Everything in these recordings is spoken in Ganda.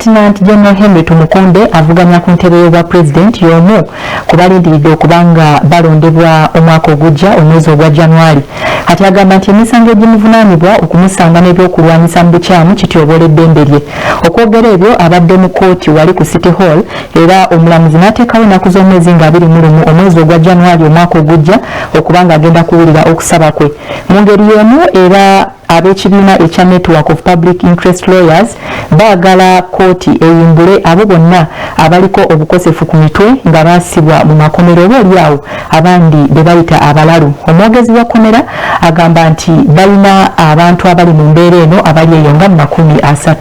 Lieutenant General Henry Tumukunde avuganya ku ntebe y'obwa president y'omu ku balindiridde okubanga balondebwa omwaka ogujja omwezi ogwa January. Kati agamba nti emisango egimuvunaanibwa okumusanga n'ebyokulwanyisa mu bukyamu kityobola eddembe lye. Okwogera ebyo abadde mu kooti wali ku City Hall era omulamuzi n'ateekawo ennaku z'omwezi nga 21 omwezi ogwa January omwaka ogujja okubanga agenda kuwulira okusaba kwe. Mu ngeri y'emu era ab'ekibiina ekya Network of Public Interest Lawyers baagala kooti eyimbule abo bonna abaliko obukosefu ku mitwe nga baasibwa mu makomero obaolyawo abandi be bayita abalalu. Omwogezi wa komera agamba nti balina abantu abali mu mbeera eno abali eyo nga 30.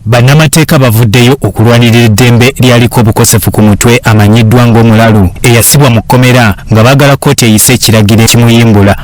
Bannamateeka bavuddeyo okulwanirira eddembe lyaliko obukosefu ku mutwe amanyiddwa ng'omulalu eyasibwa mu kkomera nga baagala kooti eyise ekiragiro ekimuyimbula.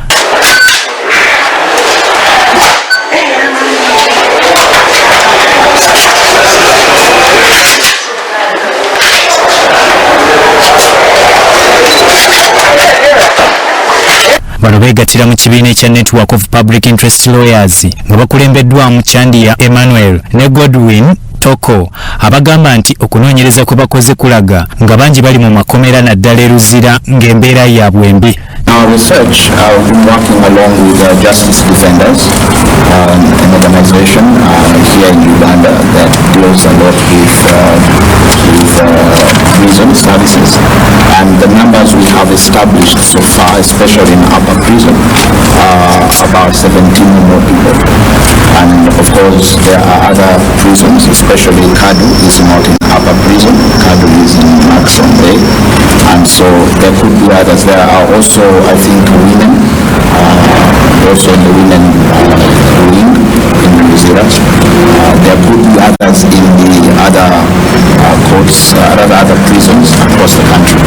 Bano beegattira mu kibiina ekya Network of Public Interest Lawyers nga bakulembeddwamu Chandia Emmanuel ne Godwin Toko abagamba nti okunoonyereza kwe bakoze kulaga nga bangi bali mu makomera naddala eruzira ng'embeera yaabwe mbi. Our research, we've been working along with Justice Defenders, an organization here in Uganda that deals a lot with prison services, and the numbers we have established so far, especially in upper prison, are about 17 more people. And of course, there are other prisons, especially Kadu is not in upper prison, Kadu is in Maxon Bay, and so there could be others. There are also, I think, women, also in the women wing in New Zealand. There could be others in the other courts, other prisons across the country.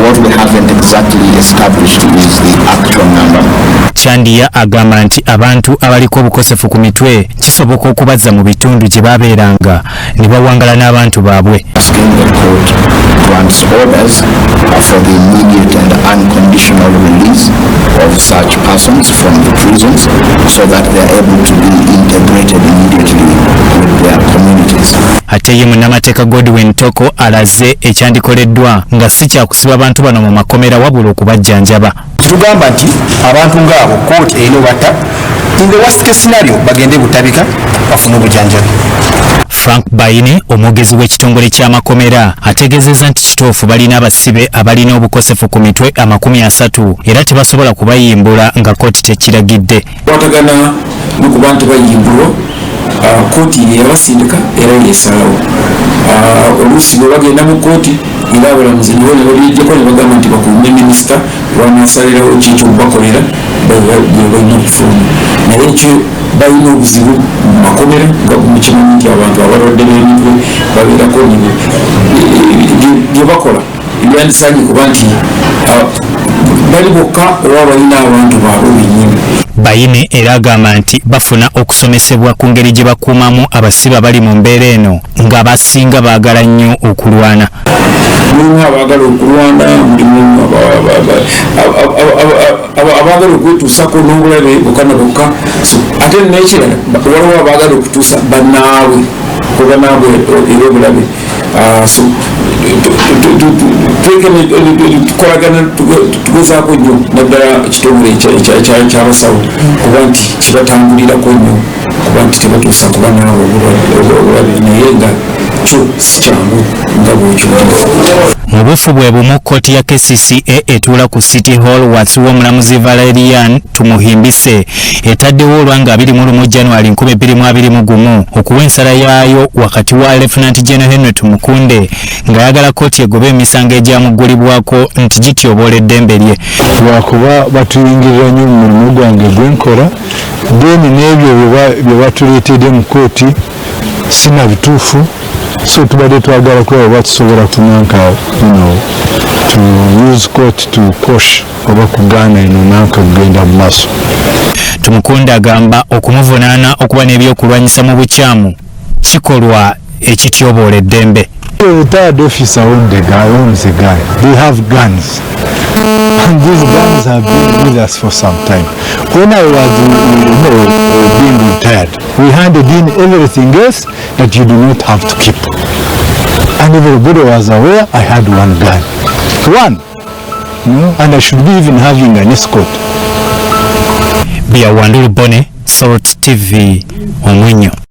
What we haven't exactly established is the actual number. Chandia agamba nti abantu abaliko obukosefu ku mitwe kisoboka okubazza mu bitundu gye babeeranga ne bawangala n'abantu baabwe. Grants orders for the immediate and unconditional release of such persons from the prisons so that they are able to be integrated immediately with their communities. Ate ye munnamateeka Godwin Toko alaze ekyandikoleddwa nga si kyakusiba abantu bano mu makomera wabula okubajjanjaba. Tugamba nti abantu ng'abo kooti eno bata in the worst case scenario bagende butabika bafune obujjanjabi. Frank Baine omwogezi w'ekitongole ky'amakomera ategeezezza nti kitoofu balina abasibe abalina obukosefu ku mitwe 30 era tebasobola kubayimbula nga kooti tekiragidde. Batagana n'okuba nti bayimbulwa kooti yabasindika era yesalawo. Oluusi bwe bagenda mu kooti era abalamuzi nibo ne balijjako ne bagamba nti bakuume minisita lwanasalirawo kyekyo okubakolera balina okufuluma. Naye ekyo balina obuzibu mu makomera nga mukimanyi nti abantu abalwadde b'emitwe babeerako bye bakola ebyandisaanye kuba nti bali bokka oba balina abantu baabwe bennyini. Baine era agamba nti bafuna okusomesebwa ku ngeri gye bakuumamu abasibe bali mu mbeera eno nga basinga baagala nnyo okulwana. Mulimu abaagala okulwana, mulimu abaagala okwetuusako n'obulabe bokka na bokka, ate n'ekirala waliwo abaagala okutuusa bannaabwe era obulabe. Tukolagana tugezaako nnyo naddala ekitongole ky'abasawo kuba nti kibatambulirako nnyo kuba nti tebatuusa kuba naawe obulabe naye nga kyo si kyangu nga bw'okiwulira. Mu bufu bwe bumu kkooti ya KCCA etuula ku City Hall wansi w'omulamuzi Valerian Tumuhimbise etaddewo olwanga 21 January 2021 okuwa ensala yaayo wakati wa Lieutenant General Henry Tumukunde ng'ayagala kkooti egobe emisango egyamuggulibwako nti gityoboola eddembe lye. Lwakuba batuyingirira nnyo mu mulimu gwange gwenkola deni n'ebyo bye batuleetedde mu kkooti sina bituufu. So tubadde twagala kuba batusobola kunanka to use court to quash oba kugaana eno nanka kugenda mu maaso. Tumukunde agamba okumuvunaana okuba n'ebyokulwanyisa mu bukyamu kikolwa ekityoboola eddembe. The retired officer owns the guy. They have guns. And these guns have been with us for some time. When I was being retired, we handed in everything else that you do not have to keep. And everybody was aware I had one gun. One. And I should be even having an escort. Bia Wanduru Bone, Salt TV, Omwinyo.